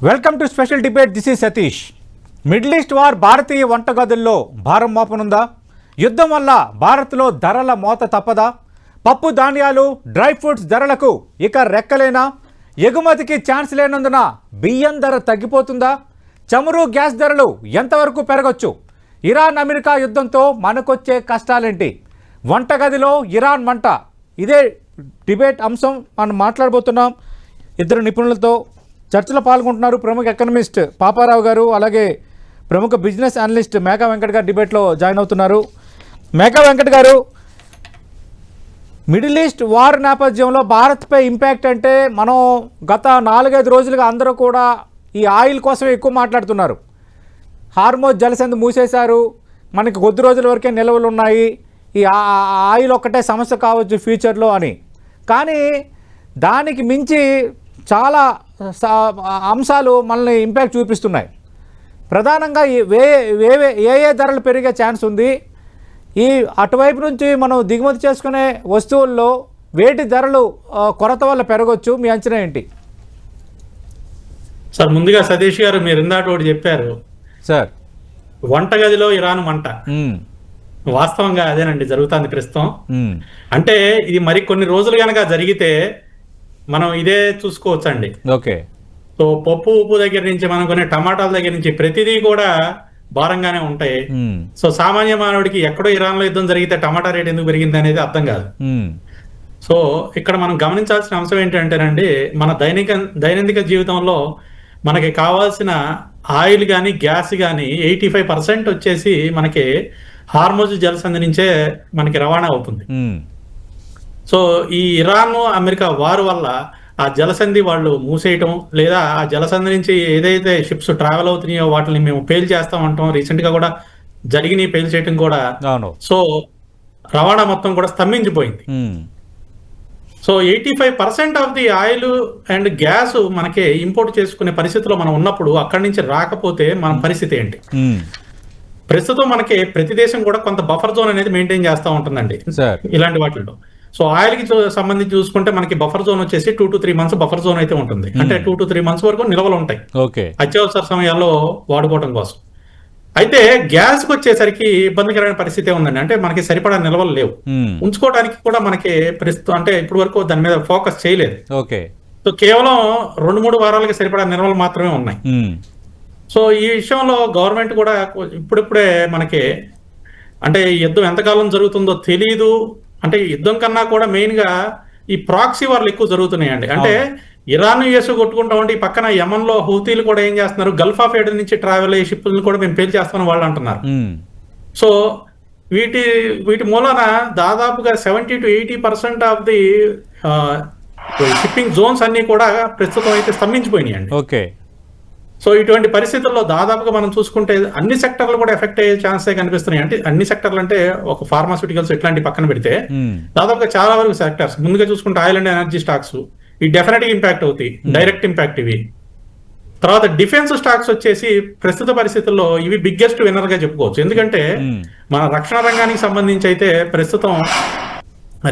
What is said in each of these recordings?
Welcome to special debate. This is Satish. Middle east war భారతీయ వంటగదుల్లో భారం మోపనుందా? యుద్ధం వల్ల భారత్లో ధరల మోత తప్పదా? పప్పు ధాన్యాలు, డ్రై ఫ్రూట్స్ ధరలకు ఇక రెక్కలేనా? ఎగుమతికి ఛాన్స్ లేనందున బియ్యం ధర తగ్గిపోతుందా? చమురు, గ్యాస్ ధరలు ఎంతవరకు పెరగొచ్చు? Iran America యుద్ధంతో మనకొచ్చే కష్టాలేంటి? వంటగదిలో ఇరాన్ మంట, ఇదే డిబేట్ అంశం మనం మాట్లాడబోతున్నాం. ఇద్దరు నిపుణులతో చర్చలో పాల్గొంటున్నారు. ప్రముఖ ఎకనమిస్ట్ పాపారావు గారు, అలాగే ప్రముఖ బిజినెస్ అనలిస్ట్ మేఘా వెంకట్ గారు డిబేట్లో జాయిన్ అవుతున్నారు. మేఘా వెంకట్ గారు, మిడిల్ ఈస్ట్ వార్ నేపథ్యంలో భారత్పై ఇంపాక్ట్ అంటే మనం గత 4-5 రోజులుగా అందరూ కూడా ఈ ఆయిల్ కోసమే ఎక్కువ మాట్లాడుతున్నారు. హార్మోజ్ జలసంధి మూసేశారు, మనకి కొద్ది రోజుల వరకే నిల్వలు ఉన్నాయి, ఈ ఆయిల్ ఒక్కటే సమస్య కావచ్చు ఫ్యూచర్లో అని. కానీ దానికి మించి చాలా అంశాలు మనల్ని ఇంపాక్ట్ చూపిస్తున్నాయి. ప్రధానంగా ఏ ధరలు పెరిగే ఛాన్స్ ఉంది? ఈ అటువైపు నుంచి మనం దిగుమతి చేసుకునే వస్తువుల్లో వేటి ధరలు కొరత వల్ల పెరగవచ్చు? మీ అంచనా ఏంటి సార్? ముందుగా సతీష్ గారు, మీరు ఇందాక ఒకటి చెప్పారు సార్, వంటగదిలో ఇరాన్ మంట. వాస్తవంగా అదేనండి జరుగుతుంది ప్రస్తుతం. అంటే ఇది మరి కొన్ని రోజులు కనుక జరిగితే మనం ఇదే చూసుకోవచ్చండి. ఓకే. సో పప్పు, ఉప్పు దగ్గర నుంచి మనం కొనే టమాటాల దగ్గర నుంచి ప్రతిదీ కూడా భారంగానే ఉంటాయి. సో సామాన్య మానవుడికి ఎక్కడో ఇరాన్లో యుద్ధం జరిగితే టమాటా రేట్ ఎందుకు పెరిగింది అనేది అర్థం కాదు. సో ఇక్కడ మనం గమనించాల్సిన అంశం ఏంటంటేనండి, మన దైనందిక జీవితంలో మనకి కావాల్సిన ఆయిల్ కానీ గ్యాస్ కానీ 85% వచ్చేసి మనకి హార్మోజ్ జలసంధి నుంచే మనకి రవాణా అవుతుంది. సో ఈ ఇరాన్ అమెరికా వార్ వల్ల ఆ జలసంధి వాళ్ళు మూసేయటం, లేదా ఆ జలసంధి నుంచి ఏదైతే షిప్స్ ట్రావెల్ అవుతున్నాయో వాటిని మేము పేల్ చేస్తామంటాం. రీసెంట్ గా కూడా జరిగిన పేల్ చేయటం కూడా. సో రవాణా మొత్తం కూడా స్తంభించిపోయింది. So 85% of the oil and gas మనకి ఇంపోర్ట్ చేసుకునే పరిస్థితిలో మనం ఉన్నప్పుడు అక్కడి నుంచి రాకపోతే మన పరిస్థితి ఏంటి? ప్రస్తుతం మనకి ప్రతి దేశం కూడా కొంత బఫర్ జోన్ అనేది మెయింటైన్ చేస్తూ ఉంటుందండి ఇలాంటి వాటిల్లో. సో ఆయిల్ కి సంబంధించి చూసుకుంటే మనకి బఫర్ జోన్ వచ్చేసి 2 to 3 months బఫర్ జోన్ అయితే ఉంటుంది. అంటే 2 to 3 months వరకు నిల్వలు ఉంటాయి అత్యవసర సమయాల్లో వాడుకోవడం కోసం. అయితే గ్యాస్ కి వచ్చేసరికి ఇబ్బందికరమైన పరిస్థితి ఉందండి. అంటే మనకి సరిపడా నిల్వలు లేవు, ఉంచుకోవడానికి కూడా మనకి ప్రస్తుతం అంటే ఇప్పటి వరకు దాని మీద ఫోకస్ చేయలేదు. సో కేవలం 2-3 వారాలకి సరిపడా నిల్వలు మాత్రమే ఉన్నాయి. సో ఈ విషయంలో గవర్నమెంట్ కూడా ఇప్పుడిప్పుడే మనకి అంటే యుద్ధం ఎంతకాలం జరుగుతుందో తెలీదు. అంటే యుద్ధం కన్నా కూడా మెయిన్ గా ఈ ప్రాక్సీ వార్లు ఎక్కువ జరుగుతున్నాయండి. అంటే ఇరాన్ యుఎస్ కొట్టుకుంటా ఉంటే ఈ పక్కన యమన్ లో హౌతీలు కూడా ఏం చేస్తున్నారు, గల్ఫ్ ఆఫ్ ఏడెన్ నుంచి ట్రావెల్ అయ్యే షిప్లను కూడా మేము పేల్ చేస్తామని వాళ్ళు అంటున్నారు. సో వీటి మూలన దాదాపుగా 70 to 80% of the shipping zones అన్ని కూడా ప్రస్తుతం అయితే స్తంభించిపోయినాయండి. సో ఇటువంటి పరిస్థితుల్లో దాదాపుగా మనం చూసుకుంటే అన్ని సెక్టర్లు కూడా ఎఫెక్ట్ అయ్యే ఛాన్సే కనిపిస్తున్నాయి. అంటే అన్ని సెక్టర్లు అంటే ఒక ఫార్మాస్యూటికల్స్ ఇట్లాంటి పక్కన పెడితే దాదాపుగా చాలా వరకు సెక్టర్స్, ముందుగా చూసుకుంటే ఆయిల్ అండ్ ఎనర్జీ స్టాక్స్ ఇవి డెఫినెట్ గా ఇంపాక్ట్ అవుతాయి, డైరెక్ట్ ఇంపాక్ట్ ఇవి. తర్వాత డిఫెన్స్ స్టాక్స్ వచ్చేసి ప్రస్తుత పరిస్థితుల్లో ఇవి బిగ్గెస్ట్ విన్నర్ గా చెప్పుకోవచ్చు. ఎందుకంటే మన రక్షణ రంగానికి సంబంధించి అయితే ప్రస్తుతం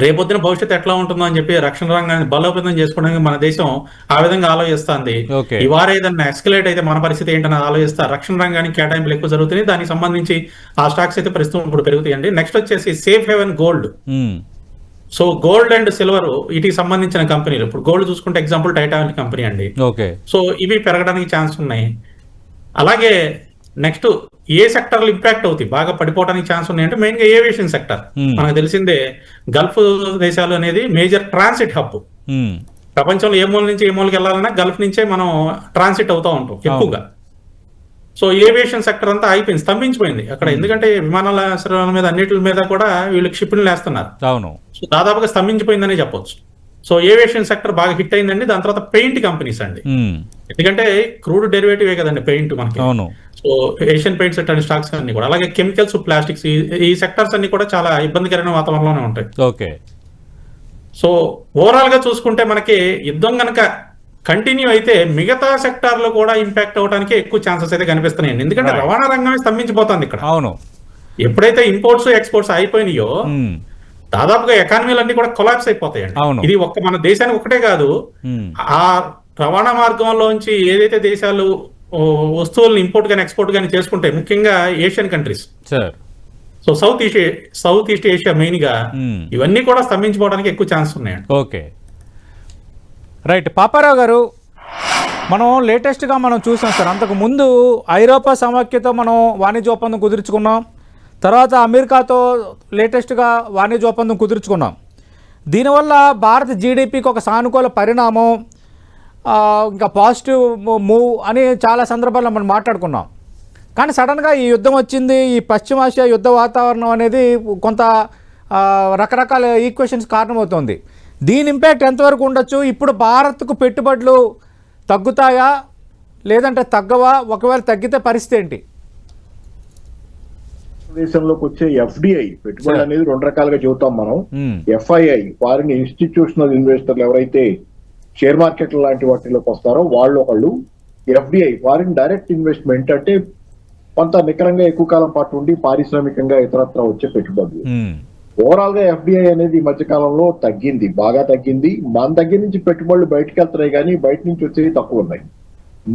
రేపొద్దున భవిష్యత్తు ఎట్లా ఉంటుందో అని చెప్పి రక్షణ రంగాన్ని బలోపేతం చేసుకోవడానికి మన దేశం ఆ విధంగా ఆలోచిస్తుంది. ఈ వారు ఏదైనా ఎస్కలేట్ అయితే మన పరిస్థితి ఏంటని ఆలోచిస్తా రక్షణ రంగానికి కేటాయింపులు ఎక్కువ జరుగుతున్నాయి. దానికి సంబంధించి ఆ స్టాక్స్ అయితే ప్రస్తుతం ఇప్పుడు పెరుగుతాయండి. నెక్స్ట్ వచ్చేసి safe haven gold. So gold and silver వీటికి సంబంధించిన కంపెనీలు, ఇప్పుడు గోల్డ్ చూసుకుంటే ఎగ్జాంపుల్ టైటానిక్ కంపెనీ అండి. సో ఇవి పెరగడానికి ఛాన్స్ ఉన్నాయి. అలాగే నెక్స్ట్ ఏ సెక్టర్లు ఇంపాక్ట్ అవుతాయి, బాగా పడిపోవడానికి ఛాన్స్ ఉన్నాయి అంటే మెయిన్ గా ఏవియేషన్ సెక్టర్. మనకు తెలిసిందే గల్ఫ్ దేశాలు అనేది మేజర్ ట్రాన్సిట్ హబ్. ప్రపంచంలో ఏ మూల నుంచి ఏ మూలకి వెళ్ళాలన్నా గల్ఫ్ నుంచే మనం ట్రాన్సిట్ అవుతూ ఉంటాం ఎక్కువగా. సో ఏవియేషన్ సెక్టర్ అంతా అయిపోయింది, స్తంభించిపోయింది అక్కడ. ఎందుకంటే విమానాల మీద అన్నిటి మీద కూడా వీళ్ళకి షిప్లు వేస్తున్నారు. సో దాదాపుగా స్తంభించిపోయిందనే చెప్పొచ్చు. సో ఏవియేషన్ సెక్టర్ బాగా హిట్ అయిందండి. దాని తర్వాత పెయింట్ కంపెనీస్ అండి, ఎందుకంటే క్రూడ్ డెరివేటివే కదండి పెయింట్ మనకి. సో ఏషియన్ పెయింట్స్ అట్లాంటి స్టాక్స్ అన్ని కూడా, అలాగే కెమికల్స్, ప్లాస్టిక్స్, ఈ సెక్టర్స్ అన్ని కూడా చాలా ఇబ్బందికరమైన వాతావరణంలోనే ఉంటాయి. సో ఓవరాల్ గా చూసుకుంటే మనకి యుద్ధం కనుక కంటిన్యూ అయితే మిగతా సెక్టార్లు కూడా ఇంపాక్ట్ అవడానికి ఎక్కువ ఛాన్సెస్ అయితే కనిపిస్తున్నాయండి. ఎందుకంటే రవాణా రంగమే స్తంభించిపోతుంది ఇక్కడ. ఎప్పుడైతే ఇంపోర్ట్స్ ఎక్స్పోర్ట్స్ అయిపోయినాయో దాదాపుగా ఎకానమీలు అన్ని కూడా కొలాప్స్ అయిపోతాయండి. ఇది ఒక్క మన దేశానికి ఒకటే కాదు, ఆ రవాణా మార్గంలోంచి ఏదైతే దేశాలు వస్తువులను ఇంపోర్ట్ కానీ ఎక్స్పోర్ట్ కానీ చేసుకుంటాయి, ముఖ్యంగా Asian countries, sir. So south east Asia main గా ఇవన్నీ కూడా స్తంభించిపోవడానికి ఎక్కువ ఛాన్స్ ఉన్నాయండి. Okay, right. పాపారావు గారు, మనం లేటెస్ట్గా మనం చూసాం సార్, అంతకు ముందు ఐరోపా సమాఖ్యతో మనం వాణిజ్య ఒప్పందం కుదుర్చుకున్నాం, తర్వాత అమెరికాతో లేటెస్ట్గా వాణిజ్య ఒప్పందం కుదుర్చుకున్నాం. దీనివల్ల భారత జీడిపికి ఒక సానుకూల పరిణామం, ఇంకా పాజిటివ్ మూవ్ అని చాలా సందర్భాల్లో మనం మాట్లాడుకున్నాం. కానీ సడన్గా ఈ యుద్ధం వచ్చింది, ఈ పశ్చిమాసియా యుద్ధ వాతావరణం అనేది కొంత రకరకాల ఈక్వేషన్స్ కారణమవుతుంది. దీని ఇంపాక్ట్ ఎంతవరకు ఉండొచ్చు? ఇప్పుడు భారత్కు పెట్టుబడులు తగ్గుతాయా లేదంటే తగ్గవా? ఒకవేళ తగ్గితే పరిస్థితి ఏంటి? దేశంలోకి వచ్చే ఎఫ్డిఐ పెట్టుబడి అనేది రెండు రకాలుగా చెబుతాం మనం. ఎఫ్ఐఐ ఫారిన్ ఇన్స్టిట్యూషనల్ ఇన్వెస్టర్లు ఎవరైతే షేర్ మార్కెట్ లాంటి వాటిలోకి వస్తారో వాళ్ళు ఒకళ్ళు. ఎఫ్డిఐ ఫారిన్ డైరెక్ట్ ఇన్వెస్ట్మెంట్ అంటే కొంత నికరంగా ఎక్కువ కాలం పాటు ఉండి పారిశ్రామికంగా ఇతరత్ర వచ్చే పెట్టుబడులు. ఓవరాల్ గా ఎఫ్డిఐ అనేది ఈ మధ్య కాలంలో తగ్గింది, బాగా తగ్గింది. మన దగ్గర నుంచి పెట్టుబడులు బయటకు వెళ్తున్నాయి కానీ బయట నుంచి వచ్చేవి తక్కువ ఉన్నాయి.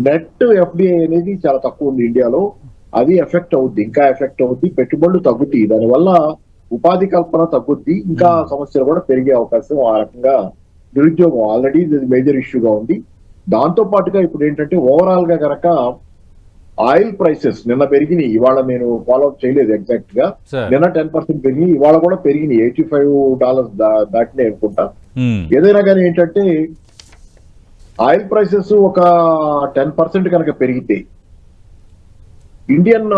నెట్ ఎఫ్డిఐ అనేది చాలా తక్కువ ఉంది ఇండియాలో. అది ఎఫెక్ట్ అవుద్ది, ఇంకా ఎఫెక్ట్ అవుద్ది, పెట్టుబడులు తగ్గుతాయి, దానివల్ల ఉపాధి కల్పన తగ్గుద్ది, ఇంకా సమస్యలు కూడా పెరిగే అవకాశం. ఆ రకంగా నిరుద్యోగం ఆల్రెడీ మేజర్ ఇష్యూగా ఉంది. దాంతో పాటుగా ఇప్పుడు ఏంటంటే ఓవరాల్ గా కనుక ఆయిల్ ప్రైసెస్ నిన్న పెరిగినాయి, ఇవాళ నేను ఫాలో అప్ చేయలేదు ఎగ్జాక్ట్ గా. నిన్న 10% పెరిగినాయి, ఇవాళ కూడా పెరిగినాయి, $85 దాటినాయి అనుకుంటా. ఏదైనా కానీ ఏంటంటే ఆయిల్ ప్రైసెస్ ఒక 10% కనుక పెరిగితే ఇండియన్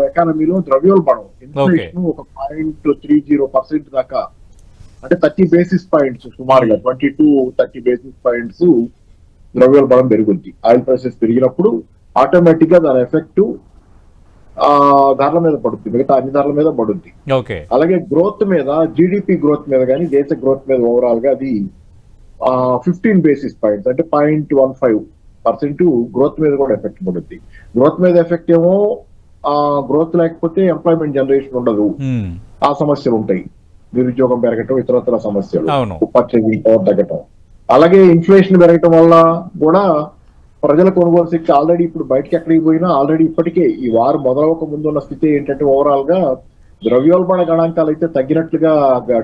ఎకానమీలో ద్రవ్యోల్బణం ఇన్ఫ్లేషన్ ఒక 0.30% దాకా, అంటే 30 బేసిస్ పాయింట్స్ సుమారుగా 20-30 బేసిస్ పాయింట్స్ ద్రవ్యోల్బణం పెరుగుద్ది. ఆయిల్ ప్రైసెస్ పెరిగినప్పుడు ఆటోమేటిక్ గా దాని ఎఫెక్ట్ ధరల మీద పడుతుంది, మిగతా అన్ని ధరల మీద పడుద్ది. అలాగే గ్రోత్ మీద, జీడిపి గ్రోత్ మీద కానీ దేశ గ్రోత్ మీద ఓవరాల్ గా అది 15 బేసిస్ పాయింట్స్ అంటే 0.15% గ్రోత్ మీద కూడా ఎఫెక్ట్ పడుద్ది. గ్రోత్ మీద ఎఫెక్ట్ ఏమో గ్రోత్ లేకపోతే ఎంప్లాయ్మెంట్ జనరేషన్ ఉండదు, ఆ సమస్యలు ఉంటాయి, నిరుద్యోగం పెరగటం, ఇతరత్ర సమస్యలు, పర్చేసింగ్ పవర్ తగ్గటం. అలాగే ఇన్ఫ్లేషన్ పెరగటం వల్ల కూడా ప్రజల కొనుగోలు శక్తి ఆల్రెడీ ఇప్పుడు బయటకి ఎక్కడికి పోయినా ఆల్రెడీ ఇప్పటికే ఈ వారు మొదలవక ముందు ఉన్న స్థితి ఏంటంటే ఓవరాల్ గా ద్రవ్యోల్బణ గణాంకాలు అయితే తగ్గినట్లుగా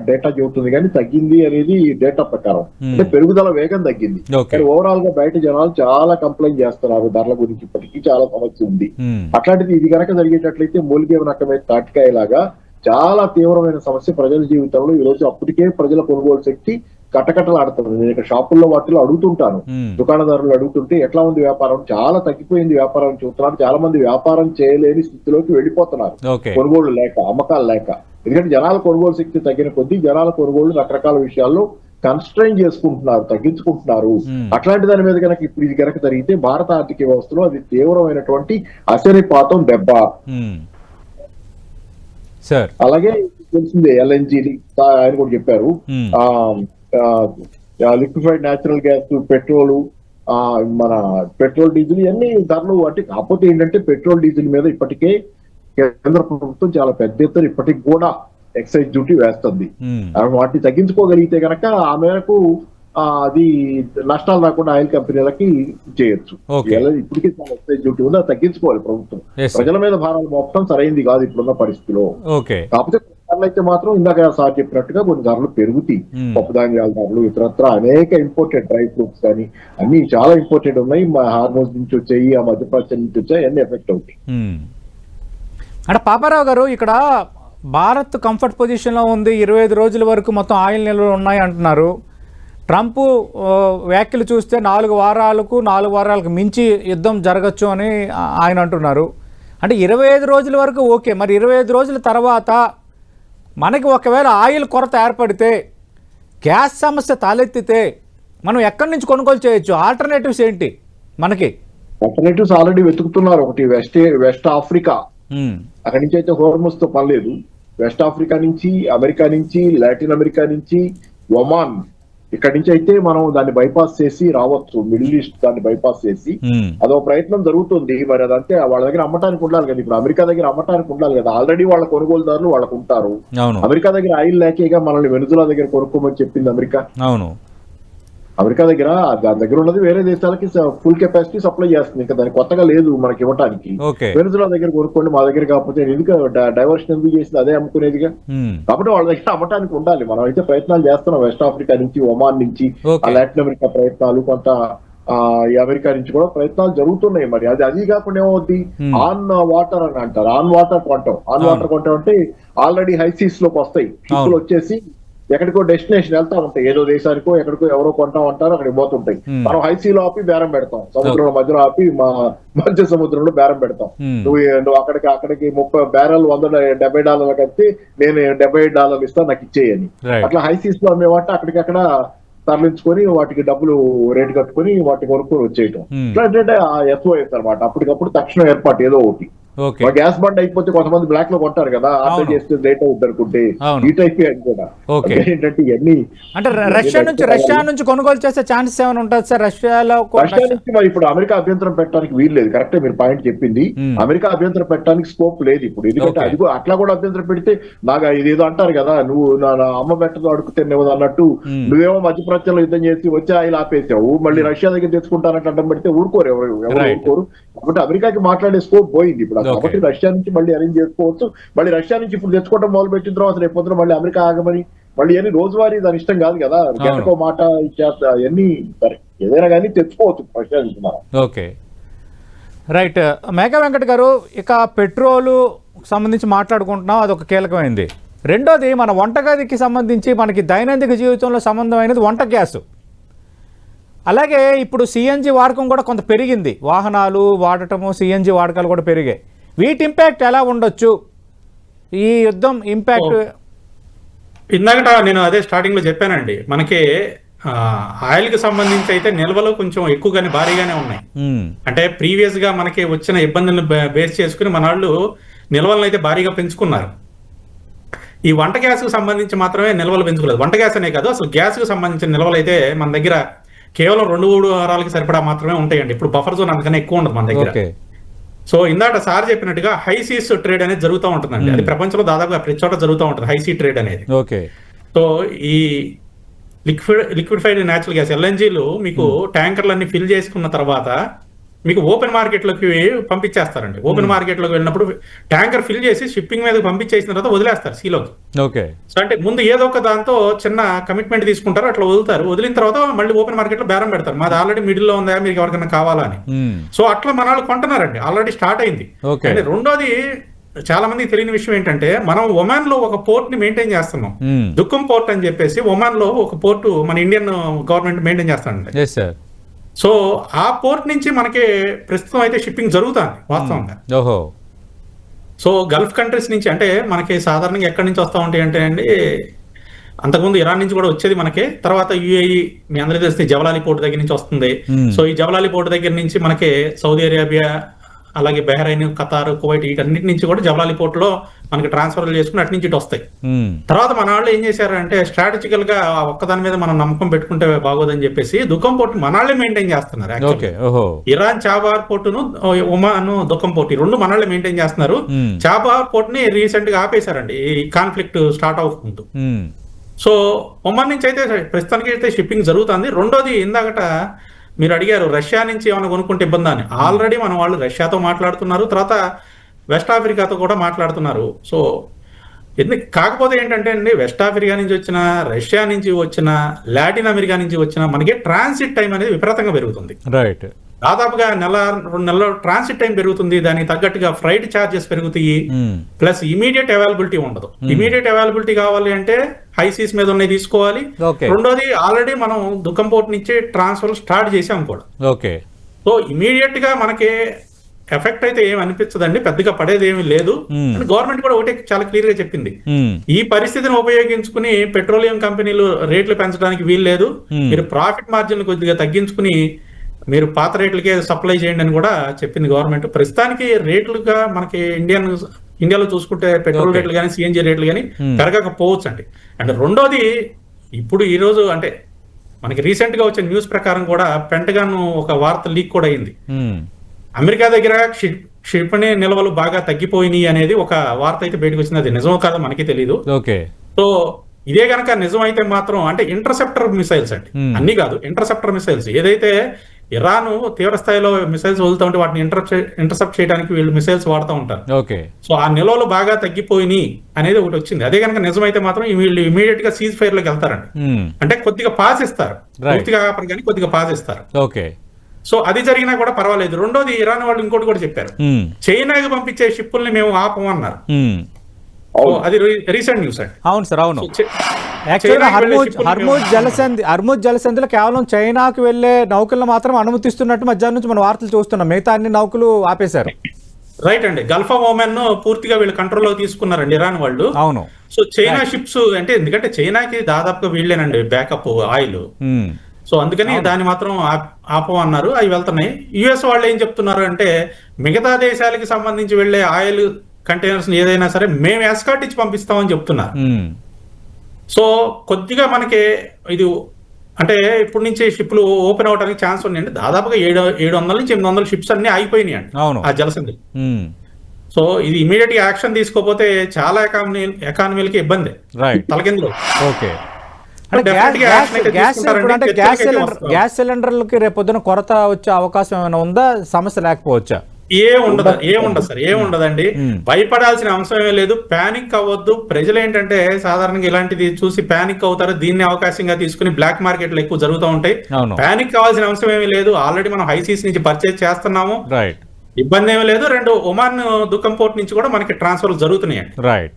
డేటా చెబుతుంది, కానీ తగ్గింది అనేది డేటా ప్రకారం, అంటే పెరుగుదల వేగం తగ్గింది. కానీ ఓవరాల్ గా బయట జనాలు చాలా కంప్లైంట్ చేస్తున్నారు ధరల గురించి, ఇప్పటికీ చాలా సమస్య ఉంది. అట్లాంటిది ఇది కనుక జరిగేటట్లయితే మూలిగే రకమైన తాటికాయలాగా చాలా తీవ్రమైన సమస్య ప్రజల జీవితంలో. ఈ రోజు అప్పటికే ప్రజల కొనుగోలు శక్తి కట్టకట్టలాడుతుంది. నేను ఇక్కడ షాపుల్లో వాటిలో అడుగుతుంటాను, దుకాణదారులు అడుగుతుంటే ఎట్లా ఉంది వ్యాపారం, చాలా తగ్గిపోయింది వ్యాపారం చూస్తున్నారు. చాలా మంది వ్యాపారం చేయలేని స్థితిలోకి వెళ్ళిపోతున్నారు, కొనుగోలు లేక, అమ్మకాలు లేక. ఎందుకంటే జనాల కొనుగోలు శక్తి తగ్గిన కొద్దీ జనాల కొనుగోలు రకరకాల విషయాల్లో కన్స్ట్రైన్ చేసుకుంటున్నారు, తగ్గించుకుంటున్నారు. అట్లాంటి దాని మీద కనుక ఇప్పుడు ఇది కనుక జరిగితే భారత ఆర్థిక వ్యవస్థలో అది తీవ్రమైనటువంటి అశనిపాతం దెబ్బ. అలాగే తెలిసిందే ఎల్ఎన్జీ ఆయన కూడా చెప్పారు, లిక్విఫైడ్ న్యాచురల్ గ్యాస్, పెట్రోల్, మన పెట్రోల్ డీజిల్ ఇవన్నీ ధరలు. అంటే కాకపోతే ఏంటంటే పెట్రోల్ డీజిల్ మీద ఇప్పటికే కేంద్ర ప్రభుత్వం చాలా పెద్ద ఎత్తున ఇప్పటికి కూడా ఎక్సైజ్ డ్యూటీ వేస్తుంది. వాటిని తగ్గించుకోగలిగితే కనుక ఆ మేరకు అది నష్టాలు రాకుండా ఆయిల్ కంపెనీలకి చేయొచ్చు. ఇప్పటికే చాలా ఎక్సైజ్ డ్యూటీ ఉంది, అది తగ్గించుకోవాలి ప్రభుత్వం. ప్రజల మీద భారాలు మోపడం సరైంది కాదు ఇప్పుడున్న పరిస్థితిలో. కాకపోతే ధరలు అయితే మాత్రం ఇందాక సార్ చెప్పినట్టుగా కొన్ని ధరలు పెరుగుతాయి. పప్పు ధాన్యాల ధరలు, ఇతరత్ర అనేక ఇంపోర్టెడ్ డ్రై ఫ్రూట్స్ కానీ అన్ని చాలా ఇంపోర్టెడ్ ఉన్నాయి. మా హార్మోన్స్ నుంచి వచ్చాయి, ఆ మధ్యప్రాచ్యం నుంచి వచ్చాయి, అన్ని ఎఫెక్ట్ అవుతాయి. అంటే పాపారావు గారు, ఇక్కడ భారత్ కంఫర్ట్ పొజిషన్లో ఉంది, 25 రోజుల వరకు మొత్తం ఆయిల్ నిల్వలు ఉన్నాయి అంటున్నారు. ట్రంప్ వ్యాఖ్యలు చూస్తే 4 వారాలకు మించి యుద్ధం జరగచ్చు అని ఆయన అంటున్నారు. అంటే 25 రోజుల వరకు ఓకే, మరి 25 రోజుల తర్వాత మనకి ఒకవేళ ఆయిల్ కొరత ఏర్పడితే, గ్యాస్ సమస్య తలెత్తితే మనం ఎక్కడి నుంచి కొనుగోలు చేయొచ్చు? ఆల్టర్నేటివ్స్ ఏంటి మనకి? ఆల్టర్నేటివ్స్ ఆల్రెడీ వెతుకుతున్నారు. ఒకటి వెస్ట్ ఆఫ్రికా, అక్కడి నుంచి అయితే హోర్ముజ్ తో పని లేదు. వెస్ట్ ఆఫ్రికా నుంచి, అమెరికా నుంచి, లాటిన్ అమెరికా నుంచి, ఒమాన్, ఇక్కడి నుంచి అయితే మనం దాన్ని బైపాస్ చేసి రావచ్చు. మిడిల్ ఈస్ట్ దాన్ని బైపాస్ చేసి అదో ప్రయత్నం జరుగుతుంది. మరి అదంతే వాళ్ళ దగ్గర అమ్మటానికి ఉండాలి కదా. ఇప్పుడు అమెరికా దగ్గర అమ్మటానికి ఉండాలి కదా. ఆల్రెడీ వాళ్ళ కొనుగోలుదారులు వాళ్ళకు ఉంటారు. అమెరికా దగ్గర ఆయిల్ లేకేగా మనల్ని వెనుజులా దగ్గర కొనుక్కోమని చెప్పింది అమెరికా. అమెరికా దగ్గర దాని దగ్గర ఉన్నది వేరే దేశాలకి ఫుల్ కెపాసిటీ సప్లై చేస్తుంది, ఇంకా దానికి కొత్తగా లేదు మనకి ఇవ్వడానికి. ఓకే. వెనుజులా దగ్గర కొనుక్కోండి, మా దగ్గర కాకపోతే ఎందుకు డైవర్షన్ ఎందుకు చేసింది, అదే అమ్ముకునేదిగా. కాబట్టి వాళ్ళ దగ్గర అమ్మటానికి ఉండాలి. మనం అయితే ప్రయత్నాలు చేస్తున్నాం, వెస్ట్ ఆఫ్రికా నుంచి, ఒమాన్ నుంచి, లాటిన్ అమెరికా ప్రయత్నాలు, కొంత ఈ అమెరికా నుంచి కూడా ప్రయత్నాలు జరుగుతున్నాయి. మరి అది కాకుండా ఏమవుద్ది, ఆన్ వాటర్ అని అంటారు, ఆన్ వాటర్ కొంటాం. ఆన్ వాటర్ కొంటాం అంటే ఆల్రెడీ హైసీస్ లోకి వస్తాయి షిప్లు వచ్చేసి ఎక్కడికో డెస్టినేషన్ వెళ్తా ఉంటాయి, ఏదో దేశానికో ఎక్కడికో ఎవరో కొంటాం అంటారు, అక్కడికి పోతుంటాయి. మనం హైసీలో ఆపి బేరం పెడతాం, సముద్రంలో మధ్యలో ఆపి మధ్య సముద్రంలో బేరం పెడతాం. నువ్వు అక్కడికి 30 బ్యారెల్ $170 కట్టి నేను $70 ఇస్తా నాకు ఇచ్చేయని. అట్లా హైసీస్ లో అమ్మేవాటి అక్కడికక్కడ తరలించుకొని వాటికి డబ్బులు రేటు కట్టుకొని వాటిని కొనుక్కొని వచ్చేయటం. ఇట్లా అంటే SOS అనమాట, అప్పటికప్పుడు తక్షణ ఏర్పాటు ఏదో ఒకటి. గ్యాస్ బండ్ అయిపోతే కొంతమంది బ్లాక్ లో కొంటారు కదా, ఆర్డర్ చేస్తే లేట్ అవుతుంది అనుకుంటే ఈ టైప్ అది కూడా. ఏంటంటే ఇవన్నీ అంటే రష్యా నుంచి కొనుగోలు చేసే ఛాన్సెస్ ఏమైనా ఉంటుంది సార్? రష్యా నుంచి మరి ఇప్పుడు అమెరికా అభ్యంతరం పెట్టడానికి వీలు లేదు. కరెక్టే మీరు పాయింట్ చెప్పింది, అమెరికా అభ్యంతరం పెట్టడానికి స్కోప్ లేదు ఇప్పుడు. ఎందుకంటే అది అట్లా కూడా అభ్యంతరం పెడితే నాకు ఇదేదో అంటారు కదా, నువ్వు నా అమ్మ పెట్టదో అడుగుతున్నది అన్నట్టు, నువ్వేమో మధ్యప్రాచ్యంలో యుద్ధం చేసి వచ్చి ఆయిల్ ఆపేసావు, మళ్ళీ రష్యా దగ్గర తెచ్చుకుంటానంటే అడ్డం పెడితే ఊరుకోరు, ఎవరు ఊరుకోరు. కాబట్టి అమెరికాకి మాట్లాడే స్కోప్ పోయింది ఇప్పుడు. కాబట్టి రష్యా నుంచి మళ్ళీ అరేంజ్ చేసుకోవచ్చు. మళ్ళీ రష్యా నుంచి ఇప్పుడు తెచ్చుకోవడం మొదలు పెట్టిన తర్వాత రేపు పొద్దున మళ్ళీ అమెరికా ఆగమని మళ్ళీ అన్ని రోజువారీ దాని ఇష్టం కాదు కదా, గంటకో మాట ఇచ్చేస్తా అవన్నీ సరే ఏదైనా కానీ తెచ్చుకోవచ్చు రష్యా నుంచి. Okay, right. మేఘా వెంకట్ గారు, ఇక పెట్రోలు సంబంధించి మాట్లాడుకుంటున్నాం, అదొక కీలకమైంది. రెండోది మన వంటగదికి సంబంధించి మనకి దైనందిక జీవితంలో సంబంధమైనది వంట గ్యాసు. అలాగే ఇప్పుడు సిఎన్జి వాడకం కూడా కొంత పెరిగింది, వాహనాలు వాడటము సిఎన్జి వాడకాలు కూడా పెరిగాయి. వీటి ఇంపాక్ట్ ఎలా ఉండొచ్చు, ఈ యుద్ధం ఇంపాక్ట్? ఇందాక నేను అదే స్టార్టింగ్ లో చెప్పానండి, మనకి ఆయిల్ కి సంబంధించి అయితే నిల్వలు కొంచెం ఎక్కువగానే భారీగానే ఉన్నాయి. అంటే ప్రీవియస్ గా మనకి వచ్చిన ఇబ్బందులను బేస్ చేసుకుని మన వాళ్ళు నిల్వలను అయితే భారీగా పెంచుకున్నారు. ఈ వంట గ్యాస్ కు సంబంధించి మాత్రమే నిల్వలు పెంచుకోలేదు. వంట గ్యాస్ అనే కాదు, అసలు గ్యాస్ కు సంబంధించిన నిల్వలు అయితే మన దగ్గర కేవలం 2-3 వారాలకి సరిపడా మాత్రమే ఉంటాయండి. ఇప్పుడు బఫర్ జోన్ అంతకన్నా ఎక్కువ ఉండదు మన దగ్గర. సో ఇందాక సార్ చెప్పినట్టుగా హై సీస్ ట్రేడ్ అనేది జరుగుతూ ఉంటుందండి. అది ప్రపంచంలో దాదాపుగా ప్రతి చోట జరుగుతూ ఉంటుంది హై సీ ట్రేడ్ అనేది. సో ఈ లిక్విడ్ఫైడ్ న్యాచురల్ గ్యాస్ ఎల్ఎన్జీలు మీకు ట్యాంకర్లన్నీ ఫిల్ చేసుకున్న తర్వాత మీకు ఓపెన్ మార్కెట్లోకి పంపించేస్తారండి. ఓపెన్ మార్కెట్లోకి వెళ్ళినప్పుడు ట్యాంకర్ ఫిల్ చేసి షిప్పింగ్ మీద పంపించేసిన తర్వాత వదిలేస్తారు సీలోకి. సో అంటే ముందు ఏదో ఒక దాంతో చిన్న కమిట్మెంట్ తీసుకుంటారు, అట్లా వదులుతారు. వదిలిన తర్వాత మళ్ళీ ఓపెన్ మార్కెట్ లో బేరం పెడతారు, మాది ఆల్రెడీ మిడిల్ లో ఉందా, మీకు ఎవరికైనా కావాలా అని. సో అట్లా మన వాళ్ళు కొంటున్నారండి, ఆల్రెడీ స్టార్ట్ అయింది. అంటే రెండోది చాలా మందికి తెలియని విషయం ఏంటంటే, మనం ఒమాన్ లో ఒక పోర్ట్ ని మెయింటైన్ చేస్తున్నాం, దుఃఖం పోర్ట్ అని చెప్పేసి. ఒమాన్ లో ఒక పోర్టు మన ఇండియన్ గవర్నమెంట్ మెయింటైన్ చేస్తానండి. సో ఆ పోర్ట్ నుంచి మనకి ప్రస్తుతం అయితే షిప్పింగ్ జరుగుతుంది వాస్తవంగా. సో గల్ఫ్ కంట్రీస్ నుంచి, అంటే మనకి సాధారణంగా ఎక్కడి నుంచి వస్తూ ఉంటాయి అంటే అండి, అంతకుముందు ఇరాన్ నుంచి కూడా వచ్చేది మనకి. తర్వాత యుఏఈ, మీ అందరికీ తెలిస్తే జవలాలి పోర్ట్ దగ్గర నుంచి వస్తుంది. సో ఈ జవలాలి పోర్ట్ దగ్గర నుంచి మనకి సౌదీ అరేబియా, అలాగే బహ్రైన్, ఖతార్, కువైట్ వీటన్నిటి నుంచి కూడా జవలాలి పోర్ట్ లో మనకి ట్రాన్స్ఫర్ చేసుకుని అటు నుంచి ఇటు వస్తాయి. తర్వాత మన వాళ్ళు ఏం చేశారంటే, స్ట్రాటజికల్ గా ఒక్కదాని మీద మనం నమ్మకం పెట్టుకుంటే బాగోదని చెప్పేసి దుఃఖం పోర్ట్ మనళ్ళే మెయింటైన్ చేస్తున్నారు. ఇరాన్ చాబార్ పోర్టును, ఒమాన్ దుఃఖం పోర్ట్, ఈ రెండు మనళ్ళే మెయింటైన్ చేస్తున్నారు. చాబార్ పోర్ట్ ని రీసెంట్ గా ఆపేశారండి ఈ కాన్ఫ్లిక్ట్ స్టార్ట్ అవ్వకముందు. సో ఒమాన్ నుంచి అయితే ప్రస్తుతానికి అయితే షిప్పింగ్ జరుగుతుంది. రెండోది ఇందాకట మీరు అడిగారు రష్యా నుంచి ఏమైనా కొనుక్కుంటే ఇబ్బంది అని. ఆల్రెడీ మన వాళ్ళు రష్యాతో మాట్లాడుతున్నారు, తర్వాత వెస్ట్ ఆఫ్రికాతో కూడా మాట్లాడుతున్నారు. సో కాకపోతే ఏంటంటే అండి, వెస్ట్ ఆఫ్రికా నుంచి వచ్చిన, రష్యా నుంచి వచ్చిన, లాటిన్ అమెరికా నుంచి వచ్చిన మనకి ట్రాన్సిట్ టైం అనేది విపరీతంగా పెరుగుతుంది. దాదాపుగా 1-2 నెలల ట్రాన్సిట్ టైం పెరుగుతుంది. దానికి తగ్గట్టుగా ఫ్లైట్ ఛార్జెస్ పెరుగుతాయి. ప్లస్ ఇమీడియట్ అవైలబిలిటీ ఉండదు. ఇమీడియట్ అవైలబిలిటీ కావాలి అంటే హై సీస్ మీద ఉన్నాయి తీసుకోవాలి. రెండోది ఆల్రెడీ మనం దుఃఖం పోర్ట్ నుంచి ట్రాన్స్ఫర్ స్టార్ట్ చేసాం కూడా. సో ఇమీడియట్ గా మనకి ఎఫెక్ట్ అయితే ఏమి అనిపించదండి, పెద్దగా పడేది ఏమీ లేదు. గవర్నమెంట్ కూడా ఒకటే చాలా క్లియర్ గా చెప్పింది, ఈ పరిస్థితిని ఉపయోగించుకుని పెట్రోలియం కంపెనీలు రేట్లు పెంచడానికి వీలు లేదు, మీరు ప్రాఫిట్ మార్జిన్ కొద్దిగా తగ్గించుకుని మీరు పాత రేట్లకే సప్లై చేయండి అని కూడా చెప్పింది గవర్నమెంట్. ప్రస్తుతానికి రేట్లుగా మనకి ఇండియాలో చూసుకుంటే పెట్రోల్ రేట్లు కానీ, సిఎన్జి రేట్లు కానీ పెరగకపోవచ్చు అండి. అండ్ రెండోది, ఇప్పుడు ఈ రోజు అంటే మనకి రీసెంట్ గా వచ్చిన న్యూస్ ప్రకారం కూడా పెంటగాన్ ఒక వార్త లీక్ కూడా అయింది. అమెరికా దగ్గర క్షిపణి నిల్వలు బాగా తగ్గిపోయినాయి అనేది ఒక వార్త అయితే బయటకు వచ్చింది. అది నిజమో కాదో మనకి తెలీదు. సో ఇదే కనుక నిజమైతే మాత్రం అంటే ఇంటర్సెప్టర్ మిసైల్స్ అండి, అన్ని కాదు, ఇంటర్సెప్టర్ మిసైల్స్ ఏదైతే ఇరాన్ తీవ్ర స్థాయిలో మిసైల్స్ వదులుతూ ఉంటే వాటిని ఇంటర్సెప్ట్ చేయడానికి వీళ్ళు మిసైల్స్ వాడుతూ ఉంటారు. ఓకే. సో ఆ నిల్వలు బాగా తగ్గిపోయినాయి అనేది ఒకటి వచ్చింది. అదే కనుక నిజమైతే మాత్రం వీళ్ళు ఇమీడియట్ గా సీజ్ ఫైర్ లోకి వెళ్తారండి. అంటే కొద్దిగా పాస్ ఇస్తారు, పూర్తిగా కానీ కొద్దిగా పాస్ ఇస్తారు. ఓకే. సో అది జరిగినా కూడా పర్వాలేదు. రెండోది ఇరాన్ వాళ్ళు ఇంకోటి కూడా చెప్పారు, చైనాకి పంపించే షిప్పుల్ని మేము ఆపమన్నారు. అది రీసెంట్ న్యూస్ అండి. అవును సార్, అవును. యాక్చువల్గా హర్మూజ్ జలసంధిలో కేవలం చైనాకు వెళ్లే నౌకలను మాత్రం అనుమతిస్తున్నట్టు మధ్యాహ్నం నుంచి మనం వార్తలు చూస్తున్నాం, మిగతా అన్ని నౌకలు ఆపేశారు. రైట్ అండి. గల్ఫ్ ఆఫ్ ఓమెన్ పూర్తిగా వీళ్ళు కంట్రోల్లో తీసుకున్నారండి ఇరాన్ వాళ్ళు. అవును. సో చైనా షిప్స్ అంటే ఎందుకంటే చైనాకి దాదాపుగా వీళ్ళేనండి బ్యాకప్ ఆయిల్. సో అందుకని దాన్ని మాత్రం ఆపమన్నారు, అవి వెళ్తున్నాయి. యుఎస్ వాళ్ళు ఏం చెప్తున్నారు అంటే మిగతా దేశాలకి సంబంధించి వెళ్లే ఆయిల్ కంటైనర్స్ ఏదైనా సరే మేము ఎస్కాట్ ఇచ్చి పంపిస్తామని చెప్తున్నారు. సో కొద్దిగా మనకి ఇది అంటే ఇప్పటి నుంచి షిప్లు ఓపెన్ అవడానికి ఛాన్స్ ఉన్నాయండి. దాదాపుగా 700 నుంచి 800 షిప్స్ అన్ని ఆగిపోయినాయి అండి ఆ జలసంధి. సో ఇది ఇమీడియట్ గా యాక్షన్ తీసుకోకపోతే చాలా ఎకానమీలకి ఇబ్బంది, తలకిందులు. ఓకే. గ్యాస్ సిలిండర్లకి రేపొద్దున కొరత వచ్చే అవకాశం ఏమైనా ఉందా? సమస్య లేకపోవచ్చా? ఏముండదు సార్, ఏముండదండి. భయపడాల్సిన అవసరమే లేదు, ప్యానిక్ అవ్వద్దు. ప్రజలు ఏంటంటే సాధారణంగా ఇలాంటిది చూసి ప్యానిక్ అవుతారు, దీన్ని అవకాశంగా తీసుకుని బ్లాక్ మార్కెట్లు ఎక్కువ జరుగుతూ ఉంటాయి. ప్యానిక్ కావాల్సిన అవసరం ఏమీ లేదు. ఆల్రెడీ మనం హైసీస్ నుంచి పర్చేజ్ చేస్తున్నాము, ఇబ్బంది ఏమీ లేదు. 2 ఒమాన్ దుఃఖం పోర్ట్ నుంచి కూడా మనకి ట్రాన్స్ఫర్ జరుగుతున్నాయి. రైట్.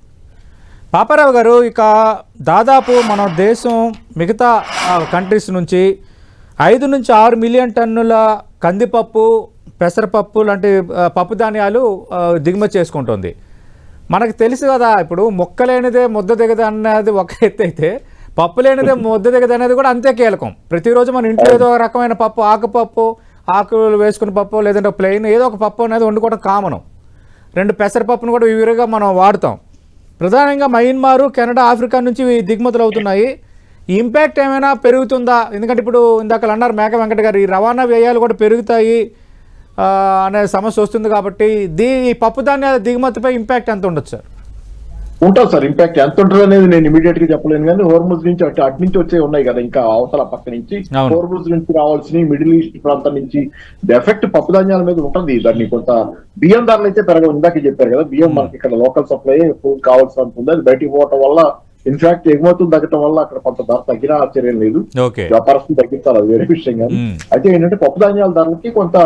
పాపారావు గారు, ఇక దాదాపు మన దేశం మిగతా కంట్రీస్ నుంచి 5 నుంచి 6 మిలియన్ టన్నుల కందిపప్పు, పెసరపప్పు లాంటి పప్పు ధాన్యాలు దిగుమతి చేసుకుంటుంది. మనకు తెలుసు కదా, ఇప్పుడు మొక్క లేనిదే ముద్ద దిగదు అనేది ఒక ఎత్తు అయితే, పప్పు లేనిదే ముద్ద దిగదు అనేది కూడా అంతే కీలకం. ప్రతిరోజు మన ఇంట్లో ఏదో ఒక రకమైన పప్పు, ఆకుపప్పు, ఆకులు వేసుకున్న పప్పు, లేదంటే ప్లెయిన్ ఏదో ఒక పప్పు అనేది వండుకోవడం కామను. 2 పెసరపప్పును కూడా విరివిగా మనం వాడుతాం. ప్రధానంగా మయన్మారు, కెనడా, ఆఫ్రికా నుంచి దిగుమతులు అవుతున్నాయి. ఈ ఇంపాక్ట్ ఏమైనా పెరుగుతుందా? ఎందుకంటే ఇప్పుడు ఇందాక అన్నారు మేక వెంకట గారు, ఈ రవాణా వ్యయాలు కూడా పెరుగుతాయి అనే సమస్య వస్తుంది కాబట్టి ఈ పప్పు ధాన్యాల దిగుమతిపై ఇంపాక్ట్ ఎంత ఉండొచ్చు సార్? ఉంటుంది సార్, ఇంపాక్ట్ ఎంత ఉంటుంది అనేది నేను ఇమీడియట్ గా చెప్పలేను. కానీ హోర్ముజ్ నుంచి అటు నుంచి వచ్చే ఉన్నాయి కదా, ఇంకా అవతల పక్క నుంచి హోర్ముజ్ నుంచి రావాల్సిన మిడిల్ ఈస్ట్ ప్రాంతం నుంచి ఎఫెక్ట్ పప్పు ధాన్యాల మీద ఉంటుంది. దాన్ని కొంత బియ్యం ధరలు అయితే పెరగవు. ఇందాక చెప్పారు కదా, బియ్యం మనకి ఇక్కడ లోకల్ సప్లై కావాల్సి ఉంటుంది. అది బయటికి పోవటం వల్ల ఇన్ఫాక్ట్ ఎగుమతులు తగ్గటం వల్ల అక్కడ కొంత ధర తగ్గిన ఆశ్చర్యం లేదు. వ్యాపారస్తులు తగ్గిస్తారు, అది వేరే విషయం. కానీ అయితే ఏంటంటే పప్పు ధాన్యాల ధరలకి కొంత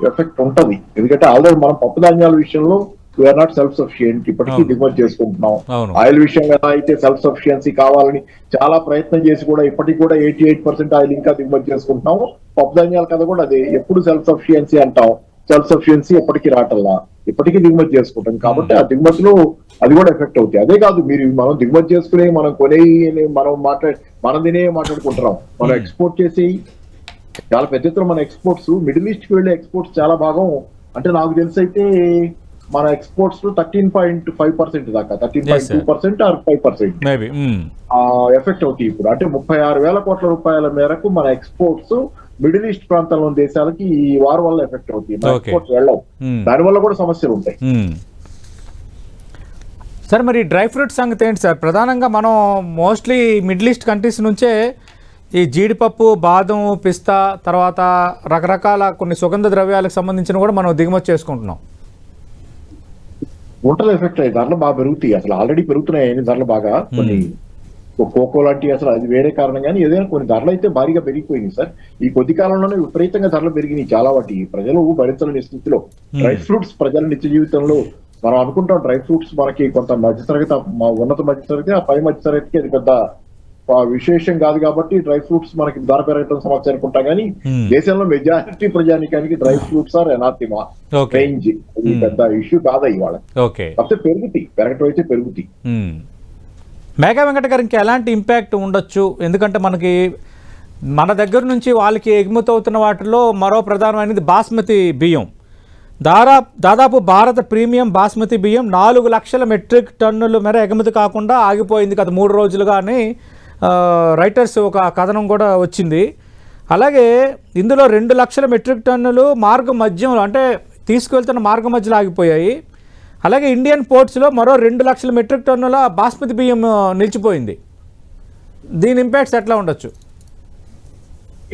ఎఫెక్ట్ ఉంటది. ఎందుకంటే ఆల్రెడీ మనం పప్పు ధాన్యాల విషయంలో వీఆర్ నాట్ సెల్ఫ్ సఫిషియెంట్, ఇప్పటికీ దిగుమతి చేసుకుంటున్నాం. ఆయిల్ విషయంలో అయితే సెల్ఫ్ సఫిషియన్సీ కావాలని చాలా ప్రయత్నం చేసి కూడా ఇప్పటికి కూడా 88% ఆయిల్ ఇంకా దిగుమతి చేసుకుంటున్నాము. పప్పు ధాన్యాల కథ కూడా అదే, ఎప్పుడు సెల్ఫ్ సఫిషియన్సీ అంటాం, సెల్ఫ్ సఫిషియన్సీ ఎప్పటికీ రావటల్లా, ఇప్పటికీ దిగుమతి చేసుకుంటాం. కాబట్టి ఆ దిగుమతిలో అది కూడా ఎఫెక్ట్ అవుతాయి. అదే కాదు, మీరు మనం దిగుమతి చేసుకునే మనం కొనే మనం మనదినే మాట్లాడుకుంటున్నాం. మనం ఎక్స్పోర్ట్ చేసి చాలా పెద్ద ఎత్తున మన ఎక్స్పోర్ట్స్ మిడిల్ ఈస్ట్ కి వెళ్ళే ఎక్స్పోర్ట్స్ చాలా భాగం, అంటే నాకు తెలిసి అయితే మన ఎక్స్పోర్ట్స్ 13.5% దాకా, 13.2% ఆర్ 5% ఎఫెక్ట్ అవుతాయి. ఇప్పుడు అంటే 36,000 కోట్ల రూపాయల మేరకు మన ఎక్స్పోర్ట్స్ మిడిల్ ఈస్ట్ ప్రాంతంలోని దేశాలకి ఈ వార్ వల్ల ఎఫెక్ట్ అవుతాయి. ఎక్స్పోర్ట్స్ వెళ్ళవు, దానివల్ల కూడా సమస్యలు ఉంటాయి. సార్, మరి డ్రై ఫ్రూట్స్ సంగతి ఏంటి సార్? ప్రధానంగా మనం మోస్ట్లీ మిడిల్ ఈస్ట్ కంట్రీస్ నుంచే ఈ జీడిపప్పు, బాదం, పిస్తా, తర్వాత రకరకాల కొన్ని సుగంధ ద్రవ్యాలకు సంబంధించిన కూడా మనం దిగుమతి చేసుకుంటున్నాం. వంటలు ఎఫెక్ట్ అయ్యి ధరలు బాగా పెరుగుతాయి. అసలు ఆల్రెడీ పెరుగుతున్నాయి ధరలు బాగా. కొన్ని కోకో లాంటి అసలు అది వేరే కారణం, కానీ ఏదైనా కొన్ని ధరలు అయితే భారీగా పెరిగిపోయింది సార్. ఈ కొద్ది కాలంలోనే విపరీతంగా ధరలు పెరిగినాయి చాలా. వాటి ప్రజలు భరించలేని స్థితిలో డ్రై ఫ్రూట్స్ ప్రజల నిత్య జీవితంలో మనం అనుకుంటాం డ్రై ఫ్రూట్స్ మనకి కొంత మధ్యతరగతి, ఉన్నత మధ్యతరగతి, ఆ పై మధ్యతరగతికి అది పెద్ద విశేషం కాదు. కాబట్టి డ్రై ఫ్రూట్స్ మనకి ధర పెరగటం సమస్య అనుకుంటాం. కానీ దేశంలో మెజారిటీ ప్రజానికానికి డ్రై ఫ్రూట్స్ ఆర్ ఎనాథిమా రేంజ్, పెద్ద ఇష్యూ కాదా ఇవాళ. కాకపోతే పెరుగుతాయి, పెరగటం అయితే పెరుగుతాయి. మేఘా వెంకట గారు, ఇంకా ఎలాంటి ఇంపాక్ట్ ఉండొచ్చు? ఎందుకంటే మనకి మన దగ్గర నుంచి వాళ్ళకి ఎగుమతి అవుతున్న వాటిలో మరో ప్రధానమైనది బాస్మతి బియ్యం. దాదాపు భారత ప్రీమియం బాస్మతి బియ్యం 4 లక్షల మెట్రిక్ టన్నుల మేర ఎగుమతి కాకుండా ఆగిపోయింది గత 3 రోజులుగా అని రైటర్స్ ఒక కథనం కూడా వచ్చింది. అలాగే ఇందులో 2 లక్షల మెట్రిక్ టన్నులు మార్గ మధ్యంలో, అంటే తీసుకువెళ్తున్న మార్గ మధ్యలో ఆగిపోయాయి. అలాగే ఇండియన్ పోర్ట్స్లో మరో 2 లక్షల మెట్రిక్ టన్నుల బాస్మతి బియ్యం నిలిచిపోయింది. దీని ఇంపాక్ట్స్ ఎట్లా ఉండొచ్చు?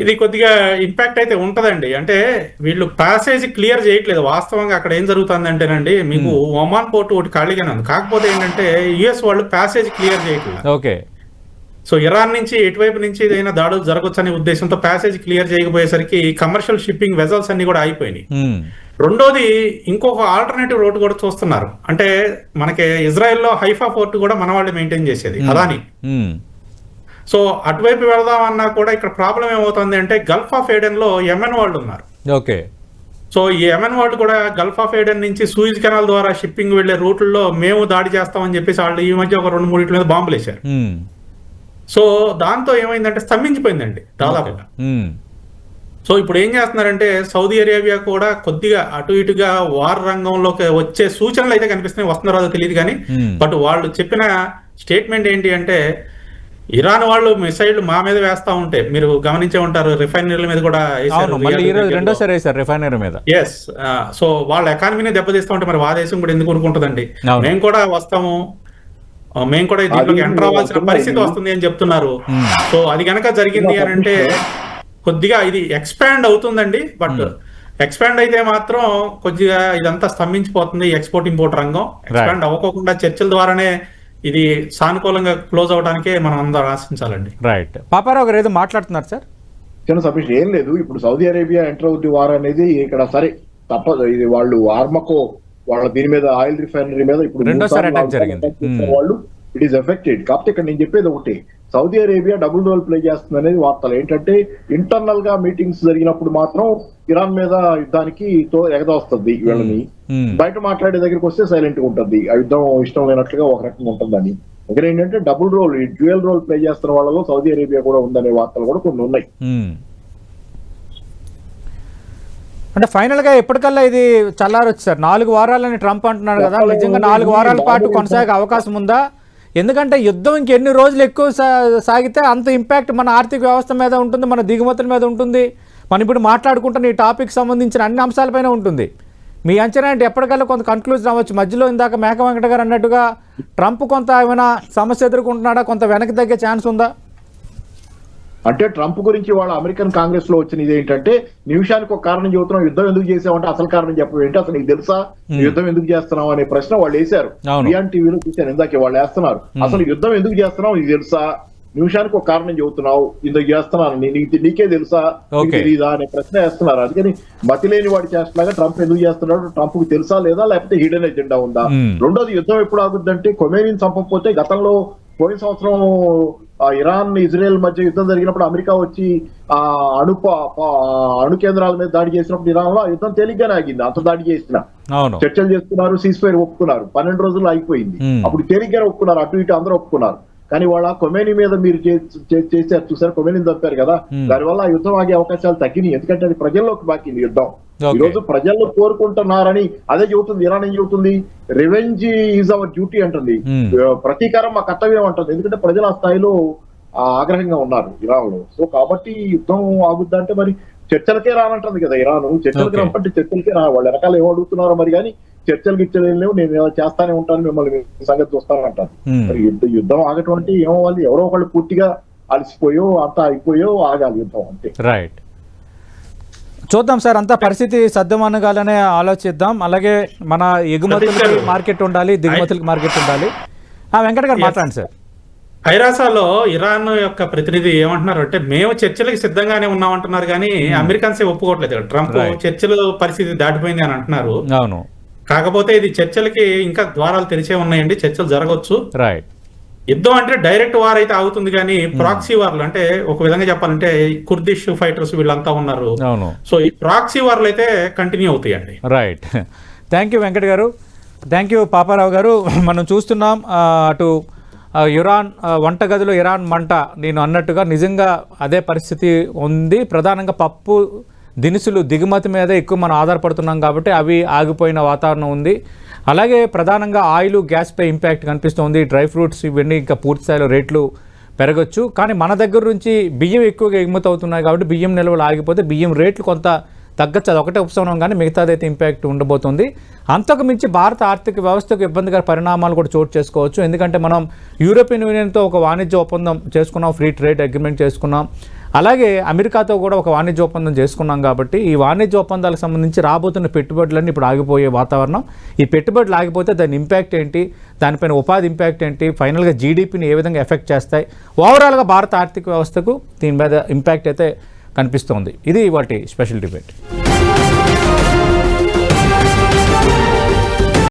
ఇది కొద్దిగా ఇంపాక్ట్ అయితే ఉంటదండి. అంటే వీళ్ళు ప్యాసేజ్ క్లియర్ చేయట్లేదు. వాస్తవంగా అక్కడ ఏం జరుగుతుంది అంటేనండి, మీకు ఒమాన్ పోర్ట్ ఒకటి ఖాళీగానే ఉంది. కాకపోతే ఏంటంటే యుఎస్ వాళ్ళు ప్యాసేజ్ క్లియర్ చేయట్లేదు. ఓకే. సో ఇరాన్ నుంచి ఎటువైపు నుంచి ఏదైనా దాడులు జరగచ్చు అనే ఉద్దేశంతో ప్యాసేజ్ క్లియర్ చేయకపోయేసరికి కమర్షియల్ షిప్పింగ్ వెజల్స్ అన్ని కూడా అయిపోయినాయి. రెండోది ఇంకొక ఆల్టర్నేటివ్ రోడ్ కూడా చూస్తున్నారు. అంటే మనకి ఇజ్రాయెల్లో హైఫా పోర్ట్ కూడా మన వాళ్ళు మెయింటైన్ చేసేది అదాని. సో అటువైపు వెళదామన్నా కూడా ఇక్కడ ప్రాబ్లం ఏమవుతుంది అంటే గల్ఫ్ ఆఫ్ ఏడెన్ లో యెమెన్ వాళ్ళు ఉన్నారు. ఓకే. సో ఈ యెమెన్ వాళ్ళు కూడా గల్ఫ్ ఆఫ్ ఏడెన్ నుంచి సూయిజ్ కెనాల్ ద్వారా షిప్పింగ్ వెళ్లే రూట్లలో మేము దాడి చేస్తామని చెప్పేసి వాళ్ళు ఈ మధ్య ఒక 2-3 మీద బాంబులు వేశారు. సో దాంతో ఏమైందంటే స్తంభించిపోయిందండి దాదాపుగా. సో ఇప్పుడు ఏం చేస్తున్నారంటే సౌదీ అరేబియా కూడా కొద్దిగా అటు ఇటుగా వార్ రంగంలోకి వచ్చే సూచనలు అయితే కనిపిస్తున్నాయి. వస్తున్నారో తెలియదు కానీ, బట్ వాళ్ళు చెప్పిన స్టేట్మెంట్ ఏంటి అంటే ఇరాన్ వాళ్ళు మిసైళ్లు మా మీద వేస్తా ఉంటే మీరు గమనించే ఉంటారు, రిఫైనరీల మీద కూడా రిఫైనరీ మీద. ఎస్. సో వాళ్ళ ఎకానమీని దెబ్బతీస్తా ఉంటే మరి ఆ దేశం కూడా ఎందుకు ఊరుకుంటుందండి? మేము కూడా వస్తాము, మేము కూడా దీంట్లోకి ఎంటర్ అవ్వాల్సిన పరిస్థితి వస్తుంది అని చెప్తున్నారు. సో అది కనుక జరిగింది అని అంటే కొద్దిగా ఇది ఎక్స్పాండ్ అవుతుందండి. బట్ ఎక్స్పాండ్ అయితే మాత్రం కొద్దిగా ఇదంతా స్తంభించిపోతుంది. ఎక్స్పోర్ట్ ఇంపోర్ట్ రంగం ఎక్స్పాండ్ అవ్వకోకుండా చర్చల ద్వారానే ఇది సానుకూలంగా క్లోజ్ అవడానికే మనం అందరూ ఆశించాలండి. రైట్. పాపారావు గారు ఏదో మాట్లాడుతున్నారు సార్. చిన్న సబ్మిషన్ ఏం లేదు. ఇప్పుడు సౌదీ అరేబియా ఎంటర్ అవుతుంది వార్ అనేది ఇక్కడ సరే తప్పదు. ఇది వాళ్ళు ఆర్మకో వాళ్ళ దీని మీద ఆయిల్ రిఫైనరీ మీద ఇప్పుడు రెండోసారి అటాక్ జరిగింది. వాళ్ళు ఇట్ ఈస్ ఎఫెక్టెడ్. కాకపోతే ఇక్కడ నేను చెప్పేది ఒకటి, Saudi Arabia double role play చేస్తుంది అనేది వార్తలు. ఏంటంటే ఇంటర్నల్ గా మీటింగ్స్ జరిగినప్పుడు మాత్రం ఇరాన్ మీద యుద్ధానికి ఎగదొస్తుంది వీళ్ళని, బయట మాట్లాడే దగ్గరికి వస్తే సైలెంట్ గా ఉంటుంది. ఆ యుద్ధం ఇష్టం లేనట్లుగా ఒక రకంగా ఉంటుందని. ఇక్కడ ఏంటంటే double role, dual role play చేస్తున్న వాళ్ళలో సౌదీ అరేబియా కూడా ఉందనే వార్తలు కూడా కొన్ని ఉన్నాయి. అంటే ఫైనల్ గా ఎప్పటికల్లా ఇది చల్లారొచ్చు సార్? 4 వారాలని ట్రంప్ అంటున్నాడు కదా, నిజంగా 4 వారాల పాటు కొనసాగే అవకాశం ఉందా? ఎందుకంటే యుద్ధం ఇంకెన్ని రోజులు ఎక్కువ సాగితే అంత ఇంపాక్ట్ మన ఆర్థిక వ్యవస్థ మీద ఉంటుంది, మన దిగుమతుల మీద ఉంటుంది, మనం ఇప్పుడు మాట్లాడుకుంటున్న ఈ టాపిక్ సంబంధించిన అన్ని అంశాలపైన ఉంటుంది. మీ అంచనా అంటే ఎప్పటికల్లా కొంత కన్క్లూజన్ అవ్వచ్చు? మధ్యలో ఇందాక మేక వెంకట గారు అన్నట్టుగా ట్రంప్ కొంత ఏమైనా సమస్య ఎదుర్కొంటున్నాడా, కొంత వెనక్కి తగ్గే ఛాన్స్ ఉందా? అంటే ట్రంప్ గురించి వాళ్ళ అమెరికన్ కాంగ్రెస్ లో వచ్చిన ఇదేంటంటే నిమిషానికి ఒక కారణం చెబుతున్నాం, యుద్ధం ఎందుకు చేసామంటే అసలు కారణం చెప్పేంటి, అసలు నీకు తెలుసా యుద్ధం ఎందుకు చేస్తున్నాం అనే ప్రశ్న వాళ్ళు వేశారు. బియాన్ టీవీలో చూశాను ఇందాకే వాళ్ళు వేస్తున్నారు, అసలు యుద్ధం ఎందుకు చేస్తున్నావు నీకు తెలుసా, నిమిషానికి ఒక కారణం చెబుతున్నావు, ఇందుకు చేస్తున్నాను నీకే తెలుసా, తెలీదా అనే ప్రశ్న వేస్తున్నారు. అందుకని మతి లేని వాడి చేష్టలాగా ట్రంప్ ఎందుకు చేస్తున్నాడు, ట్రంప్ కు తెలుసా లేదా లేకపోతే హిడెన్ ఎజెండా ఉందా? రెండోది యుద్ధం ఎప్పుడు ఆగుద్దంటే కొమేనీని చంపకపోతే గతంలో పోయిన సంవత్సరం ఇరాన్ ఇజ్రాయెల్ మధ్య యుద్ధం జరిగినప్పుడు అమెరికా వచ్చి ఆ అణు కేంద్రాల మీద దాడి చేసినప్పుడు ఇరాన్ లో యుద్ధం తేలిగ్గానే ఆగింది. అంత దాడి చేసిన చర్చలు చేస్తున్నారు, సీజ్ ఫైర్ ఒప్పుకున్నారు, 12 రోజుల్లో అయిపోయింది. అప్పుడు తేలిగ్గానే ఒప్పుకున్నారు, అటు ఇటు అందరూ ఒప్పుకున్నారు. కానీ వాళ్ళ కొమేనీ మీద మీరు చేశారు చూసారు, కొమేనీని చంపారు కదా, దానివల్ల ఆ యుద్ధం ఆగే అవకాశాలు తగ్గినాయి. ఎందుకంటే అది ప్రజల్లోకి బాకింది యుద్ధం. ఈ రోజు ప్రజల్లో కోరుకుంటున్నారని అదే చెబుతుంది ఇరాన్. ఏం చెబుతుంది, రివెంజ్ ఈజ్ అవర్ డ్యూటీ అంటుంది, ప్రతీకారం మా కర్తవ్యం అంటుంది. ఎందుకంటే ప్రజలు ఆ స్థాయిలో ఆగ్రహంగా ఉన్నారు ఇరాన్ లో. సో కాబట్టి యుద్ధం ఆగుద్దంటే మరి చర్చలకే రానంటుంది కదా ఇరాన్. చర్చలకి రమ్మంటే చర్చలకే రా, వాళ్ళు వెనకాల ఏం అడుగుతున్నారో మరి, కానీ చర్చలకు ఇచ్చలేవు, నేను ఇలా చేస్తానే ఉంటాను, మిమ్మల్ని సంగతి చూస్తానంటారు. మరి యుద్ధం ఆగటం అంటే ఏమవ్వాలి, ఎవరో ఒకళ్ళు పూర్తిగా అలసిపోయో అంతా అయిపోయో ఆగాలి యుద్ధం అంటే. రైట్. చూద్దాం సార్, అంతా పరిస్థితి సర్దుమనగాలనే ఆలోచిద్దాం. అలాగే మన ఎగుమతులకి మార్కెట్ ఉండాలి, దిగుమతులకి మార్కెట్ ఉండాలి. వెంకట గారు మాట్లాడండి సార్. ఐరాసాలో ఇరాన్ యొక్క ప్రతినిధి ఏమంటున్నారు అంటే మేము చర్చలకు సిద్ధంగానే ఉన్నామంటున్నారు, కానీ అమెరికన్స్ ఒప్పుకోవట్లేదు. ట్రంప్ చర్చల పరిస్థితి దాటిపోయింది అని అంటున్నారు. అవును, కాకపోతే ఇది చర్చలకి ఇంకా ద్వారాలు తెరిచే ఉన్నాయండి, చర్చలు జరగవచ్చు. రైట్. యుద్ధం అంటే డైరెక్ట్ వార్ అయితే అవుతుంది, కానీ ప్రాక్సీ వార్లు అంటే ఒక విధంగా చెప్పాలంటే కుర్దిష్ ఫైటర్స్ వీళ్ళంతా ఉన్నారు. సో ఈ ప్రాక్సీ వార్లు అయితే కంటిన్యూ అవుతాయండి. రైట్. థ్యాంక్ యూ వెంకట్ గారు, థ్యాంక్ యూ పాపారావు గారు. మనం చూస్తున్నాం అటు ఇరాన్ వంటగదిలో ఇరాన్ మంట, నేను అన్నట్టుగా నిజంగా అదే పరిస్థితి ఉంది. ప్రధానంగా పప్పు దినుసులు దిగుమతి మీద ఎక్కువ మనం ఆధారపడుతున్నాం కాబట్టి అవి ఆగిపోయిన వాతావరణం ఉంది. అలాగే ప్రధానంగా ఆయిల్ గ్యాస్పై ఇంపాక్ట్ కనిపిస్తుంది. డ్రై ఫ్రూట్స్ ఇవన్నీ ఇంకా పూర్తి స్థాయిలో రేట్లు పెరగచ్చు. కానీ మన దగ్గర నుంచి బియ్యం ఎక్కువగా ఎగుమతి అవుతున్నాయి కాబట్టి బియ్యం నిల్వలు ఆగిపోతే బియ్యం రేట్లు కొంత తగ్గచ్చు, అది ఒకటే ఉపశమనం కానీ మిగతాదైతే ఇంపాక్ట్ ఉండబోతుంది. అంతకు మించి భారత ఆర్థిక వ్యవస్థకు ఇబ్బందికర పరిణామాలు కూడా చోటు చేసుకోవచ్చు. ఎందుకంటే మనం యూరోపియన్ యూనియన్తో ఒక వాణిజ్య ఒప్పందం చేసుకున్నాం, ఫ్రీ ట్రేడ్ అగ్రిమెంట్ చేసుకున్నాం, అలాగే అమెరికాతో కూడా ఒక వాణిజ్య ఒప్పందం చేసుకున్నాం. కాబట్టి ఈ వాణిజ్య ఒప్పందాలకు సంబంధించి రాబోతున్న పెట్టుబడులన్నీ ఇప్పుడు ఆగిపోయే వాతావరణం. ఈ పెట్టుబడులు ఆగిపోతే దాని ఇంపాక్ట్ ఏంటి, దానిపైన ఉపాధి ఇంపాక్ట్ ఏంటి, ఫైనల్గా జీడిపిని ఏ విధంగా ఎఫెక్ట్ చేస్తాయి, ఓవరాల్గా భారత ఆర్థిక వ్యవస్థకు దీని మీద ఇంపాక్ట్ అయితే కనిపిస్తోంది. ఇది వాటి స్పెషల్ డిబేట్.